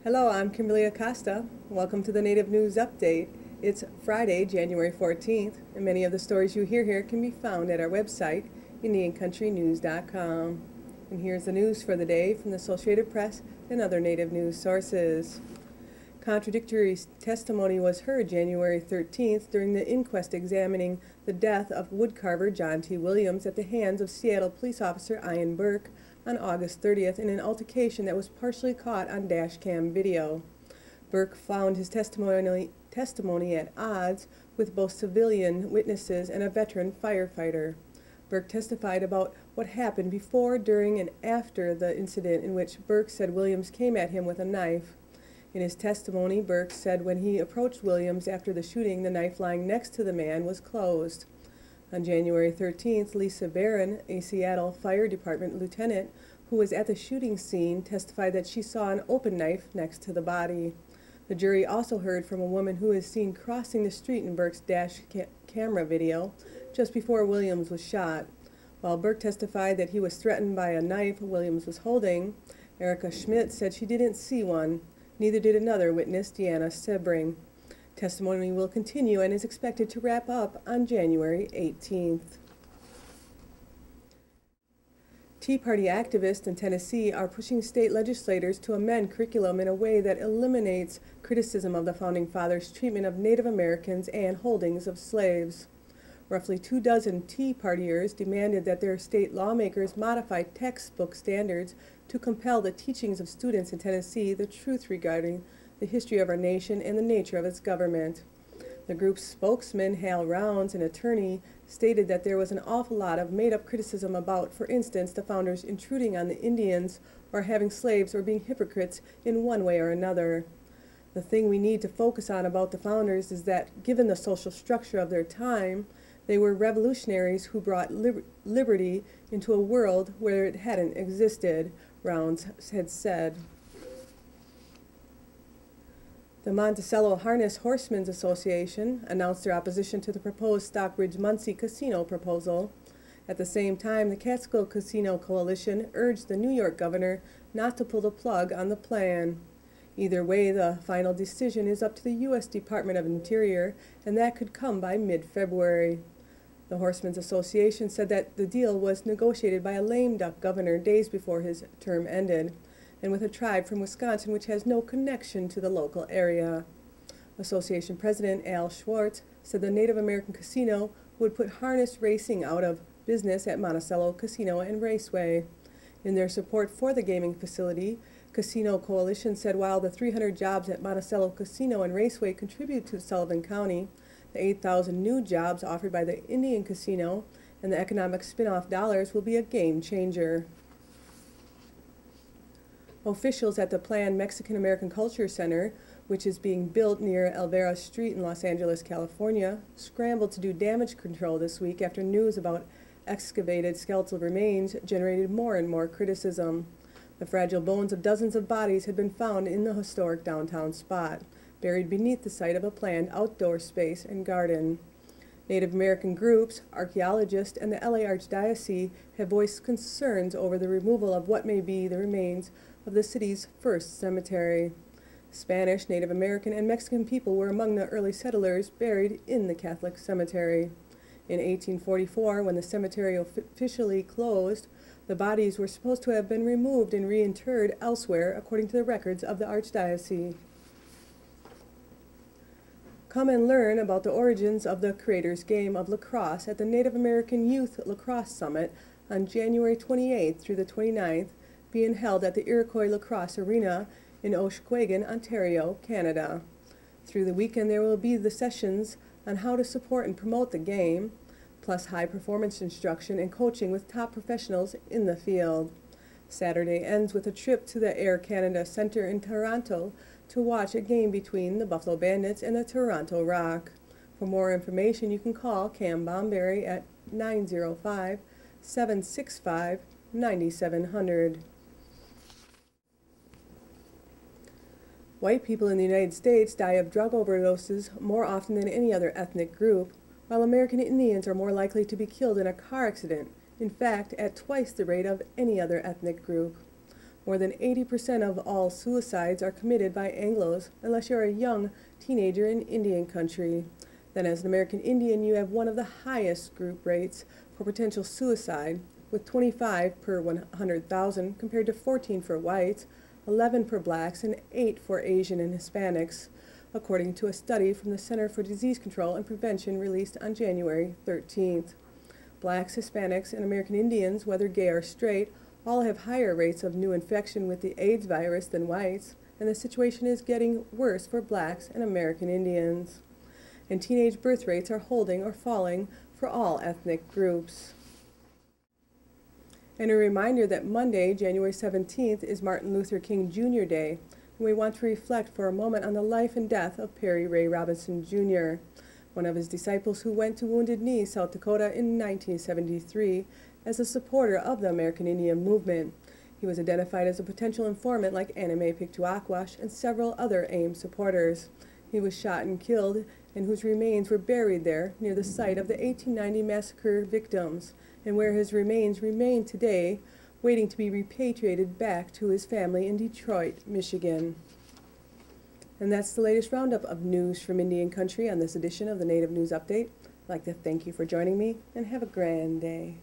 Hello, I'm Kimberlie Acosta. Welcome to the Native News Update. It's Friday, January 14th, and many of the stories you hear here can be found at our website, IndianCountryNews.com. And here's the news for the day from the Associated Press and other Native news sources. Contradictory testimony was heard January 13th during the inquest examining the death of woodcarver John T. Williams at the hands of Seattle police officer Ian Burke on August 30th in an altercation that was partially caught on dashcam video. Burke found his testimony at odds with both civilian witnesses and a veteran firefighter. Burke testified about what happened before, during, and after the incident, in which Burke said Williams came at him with a knife. In his testimony, Burke said when he approached Williams after the shooting, the knife lying next to the man was closed. On January 13th, Lisa Barron, a Seattle Fire Department lieutenant who was at the shooting scene, testified that she saw an open knife next to the body. The jury also heard from a woman who was seen crossing the street in Burke's dash camera video just before Williams was shot. While Burke testified that he was threatened by a knife Williams was holding, Erica Schmidt said she didn't see one. Neither did another witness, Deanna Sebring. Testimony will continue and is expected to wrap up on January 18th. Tea Party activists in Tennessee are pushing state legislators to amend curriculum in a way that eliminates criticism of the Founding Fathers' treatment of Native Americans and holdings of slaves. Roughly 24 Tea Partiers demanded that their state lawmakers modify textbook standards to compel the teachings of students in Tennessee the truth regarding the history of our nation and the nature of its government. The group's spokesman, Hal Rounds, an attorney, stated that there was an awful lot of made-up criticism about, for instance, the founders intruding on the Indians or having slaves or being hypocrites in one way or another. The thing we need to focus on about the founders is that, given the social structure of their time, they were revolutionaries who brought liberty into a world where it hadn't existed, Rounds had said. The Monticello Harness Horsemen's Association announced their opposition to the proposed Stockbridge-Muncie casino proposal. At the same time, the Catskills Casino Coalition urged the New York governor not to pull the plug on the plan. Either way, the final decision is up to the U.S. Department of Interior, and that could come by mid-February. The Horsemen's Association said that the deal was negotiated by a lame duck governor days before his term ended, and with a tribe from Wisconsin which has no connection to the local area. Association President Al Schwartz said the Native American casino would put harness racing out of business at Monticello Casino and Raceway. In their support for the gaming facility, Casino Coalition said while the 300 jobs at Monticello Casino and Raceway contribute to Sullivan County, the 8,000 new jobs offered by the Indian Casino and the economic spin-off dollars will be a game changer. Officials at the planned Mexican-American Culture Center, which is being built near Elvira Street in Los Angeles, California, scrambled to do damage control this week after news about excavated skeletal remains generated more and more criticism. The fragile bones of dozens of bodies had been found in the historic downtown spot, buried beneath the site of a planned outdoor space and garden. Native American groups, archaeologists, and the LA Archdiocese have voiced concerns over the removal of what may be the remains of the city's first cemetery. Spanish, Native American, and Mexican people were among the early settlers buried in the Catholic cemetery. In 1844, when the cemetery officially closed, the bodies were supposed to have been removed and reinterred elsewhere, according to the records of the Archdiocese. Come and learn about the origins of the Creator's Game of Lacrosse at the Native American Youth Lacrosse Summit on January 28th through the 29th, being held at the Iroquois Lacrosse Arena in Ohsquegan, Ontario, Canada. Through the weekend there will be the sessions on how to support and promote the game, plus high-performance instruction and coaching with top professionals in the field. Saturday ends with a trip to the Air Canada Centre in Toronto to watch a game between the Buffalo Bandits and the Toronto Rock. For more information, you can call Cam Bomberry at 905-765-9700. White people in the United States die of drug overdoses more often than any other ethnic group, while American Indians are more likely to be killed in a car accident, in fact, at twice the rate of any other ethnic group. More than 80% of all suicides are committed by Anglos, unless you're a young teenager in Indian country. Then as an American Indian, you have one of the highest group rates for potential suicide, with 25 per 100,000 compared to 14 for whites, 11 for blacks, and 8 for Asian and Hispanics, according to a study from the Center for Disease Control and Prevention released on January 13th. Blacks, Hispanics, and American Indians, whether gay or straight, all have higher rates of new infection with the AIDS virus than whites, and the situation is getting worse for blacks and American Indians. And teenage birth rates are holding or falling for all ethnic groups. And a reminder that Monday, January 17th, is Martin Luther King Jr. Day, and we want to reflect for a moment on the life and death of Perry Ray Robinson Jr., one of his disciples who went to Wounded Knee, South Dakota in 1973 as a supporter of the American Indian movement. He was identified as a potential informant like Anime Pictuakwash and several other AIM supporters. He was shot and killed, and whose remains were buried there near the site of the 1890 massacre victims, and where his remains remain today, waiting to be repatriated back to his family in Detroit, Michigan. And that's the latest roundup of news from Indian Country on this edition of the Native News Update. I'd like to thank you for joining me, and have a grand day.